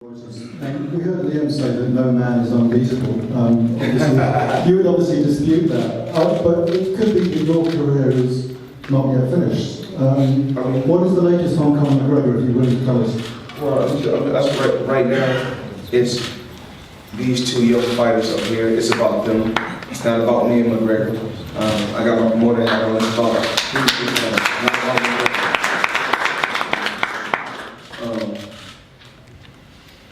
We heard Liam say that no man is unbeatable. Obviously, you would obviously dispute that, but it could be that your career is not yet finished. What is the latest Hong Kong McGregor, if you're willing to tell us? Well, that's right now, it's these two young fighters up here. It's about them. It's not about me and McGregor. I got my promoter hat on. It's about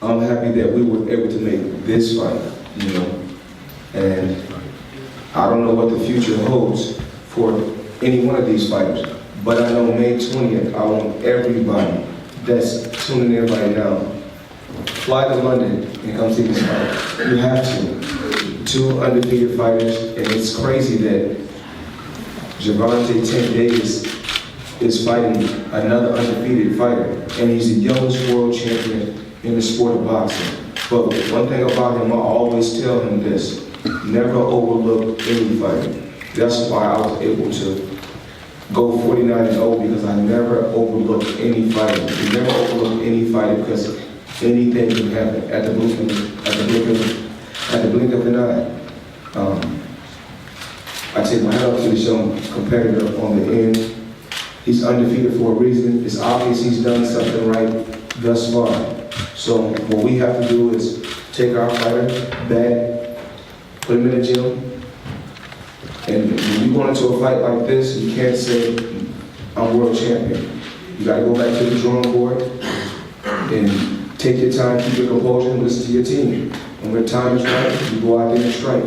I'm happy that we were able to make this fight, you know, and I don't know what the future holds for any one of these fighters, but I know May 20th, I want everybody that's tuning in right now, fly to London and come see this fight. You have to. Two undefeated fighters, and it's crazy that Gervonta Davis is fighting another undefeated fighter, and he's the youngest world champion in the sport of boxing. But one thing about him, I always tell him this: never overlook any fighter. That's why I was able to go 49-0, because I never overlooked any fighter. You never overlook any fighter, because anything can happen at the blink of an eye. I take my hat off to the young competitor on the end. He's undefeated for a reason. It's obvious he's done something right thus far. So what we have to do is take our fighter back, put him in the gym, and when you go into a fight like this, you can't say, I'm world champion. You gotta go back to the drawing board and take your time, keep your composure, and listen to your team. And when time is right, you go out there and strike.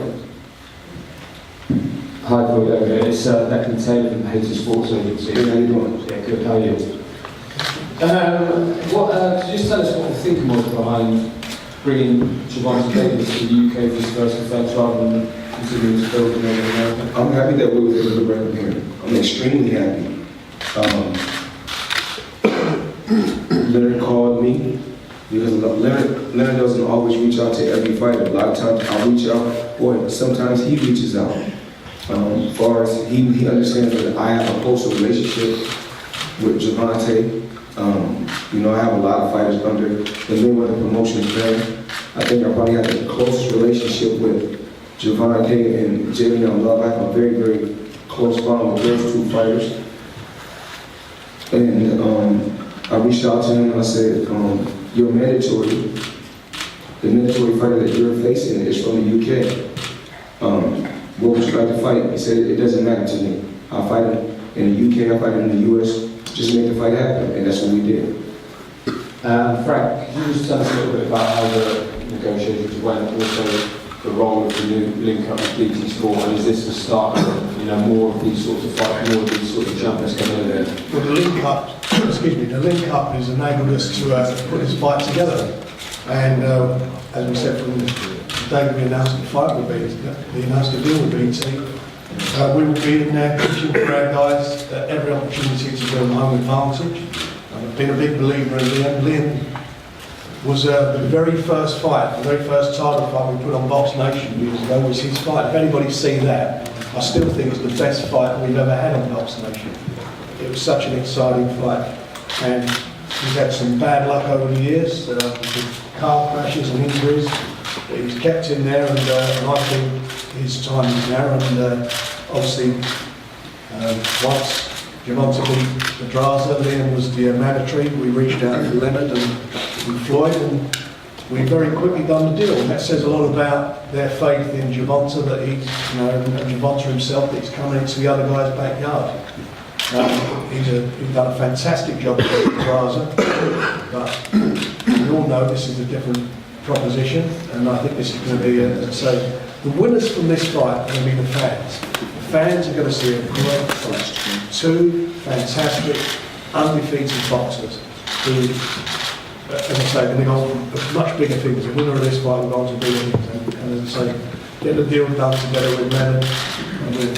Hi, Floyd. It's Declan Taylor from Hater Sports Agency. Hey, how you doing? Yeah, good. How are you? Could you just tell us what the thinking was behind bringing Gervonta Davis to the UK for his first defence rather than continuing his build in America? I'm happy that we were able to bring him here. I'm extremely happy. Leonard called me, because Leonard doesn't always reach out to every fighter. A lot of times I reach out, or sometimes he reaches out. As far as he understands that I have a closer relationship with Gervonta. You know, I have a lot of fighters under the Mayweather Promotions brand. I think I probably have the closest relationship with Gervonta and Gervonta Love. I have a very, very close bond with those two fighters. And I reached out to him and I said, you're mandatory. The mandatory fighter that you're facing is from the UK. What would you like to fight? He said, it doesn't matter to me. I'll fight him in the UK, I'll fight him in the US. Just make the fight happen, and that's what we did. Frank, can you just tell us a little bit about how the negotiations went, also the role of the new link-up with BT Sport, and is this the start of more of these sorts of fights, more of these sorts of champions coming in there? Well, the link-up, the link-up has enabled us to put this fight together. And as we said from the day we announced the fight with BT, we announced the deal with BT, we will be in there pushing for our guys at every opportunity to build home advantage. I've been a big believer in Liam. Liam was the very first fight, the very first title fight we put on Box Nation years ago was his fight. If anybody's seen that, I still think it's the best fight we've ever had on Box Nation. It was such an exciting fight, and he's had some bad luck over the years, with car crashes and injuries. But he's kept in there, and I think his time is now. And obviously, once Gervonta beat Pedraza, Liam was the mandatory. We reached out to Leonard and Floyd, and we very quickly done the deal. And that says a lot about their faith in Gervonta, that he's, and Gervonta himself, that he's coming into the other guy's backyard. He's done a fantastic job with Pedraza, but we all know this is a different proposition, and I think this is going to be, as I say, the winners from this fight are going to be the fans. The fans are going to see a great fight. Two fantastic, undefeated boxers who, as I say, are going to go on much bigger things. The winner of this fight will go on to bigger things. And as I say, get the deal done together with Leonard and with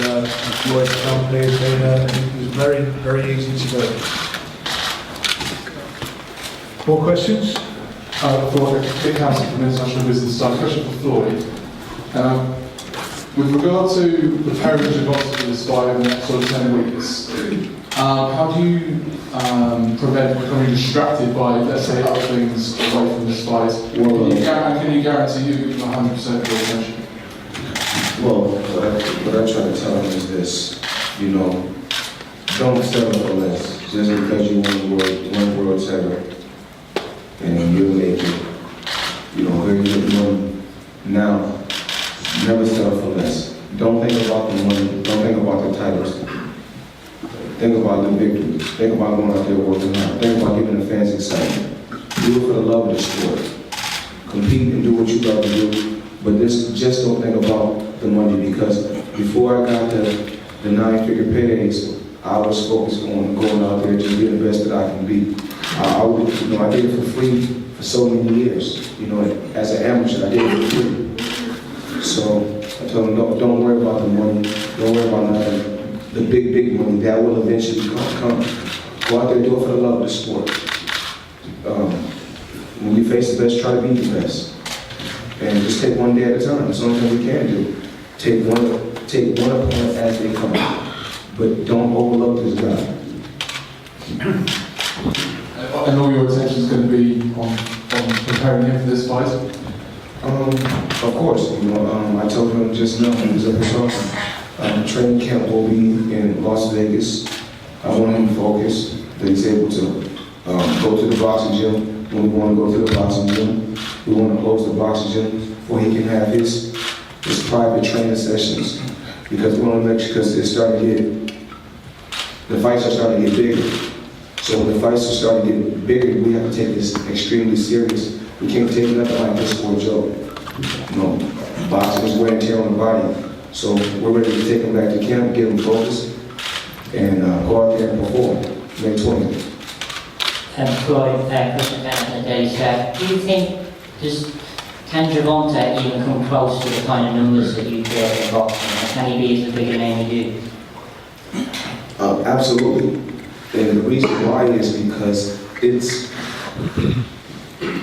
Floyd's company has been it was very, very easy to do. More questions? For Dick Hansen from International Business Stuff. Question for Floyd. With regard to the preparing Gervonta for this fight in the next sort of 10 weeks, How do you prevent becoming distracted by, let's say, other things away from this fight? Can you guarantee you give them 100% of your attention? Well, what I try to tell them is this, you know, don't settle for less. Just because you won world title and you're making, you know, very good money now, never settle for less. Don't think about the money, don't think about the titles. Think about the victory. Think about going out there working hard. Think about giving the fans excitement. Do it for the love of the sport. Compete and do what you love to do, but just don't think about the money, because before I got the 9-figure paydays, I was focused on going out there to be the best that I can be. I did it for free for so many years. You know, as an amateur, I did it for free. So I told them, don't worry about the money. Don't worry about nothing. The big money, that will eventually come. Go out there and do it for the love of the sport. When we face the best, try to be the best. And just take one day at a time. That's the only thing we can do. Take one opponent as they come. But don't overlook this guy. And all your attention is going to be on preparing him for this fight? Of course. You know, I told him just now when he was up in Charleston, training camp will be in Las Vegas. I want him to focus, that he's able to go to the boxing gym when we want to go to the boxing gym. We want to close the boxing gym where he can have his private training sessions, because it's starting to get, the fights are starting to get bigger. So when the fights are starting to get bigger, we have to take this extremely serious. We can't take nothing like this for a joke. You know, boxing is wear and tear on the body. So we're ready to take him back to camp, get him focused, and go out there and perform May 20th. Floyd, question Gervonta Davis. Do you think, can Gervonta even come close to the kind of numbers that you create in boxing? Can he be as big a name as you do? Absolutely. And the reason why is because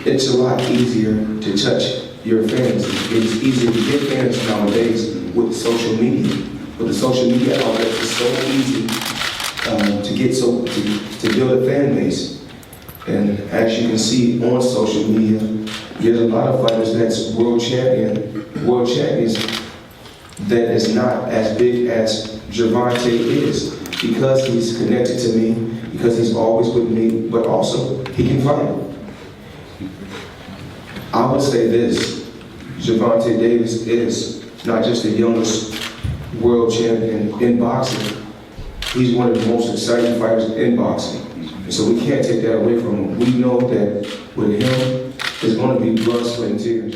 it's a lot easier to touch your fans. It's easier to get fans nowadays with social media. With the social media outlet, it's so easy to build a fan base. And as you can see on social media, there's a lot of fighters that's world champions that is not as big as Gervonta is, because he's connected to me, because he's always with me, but also he can fight. I would say this, Gervonta Davis is not just the youngest world champion in boxing, he's one of the most exciting fighters in boxing. And so we can't take that away from him. We know that with him, it's going to be blood, sweat, and tears.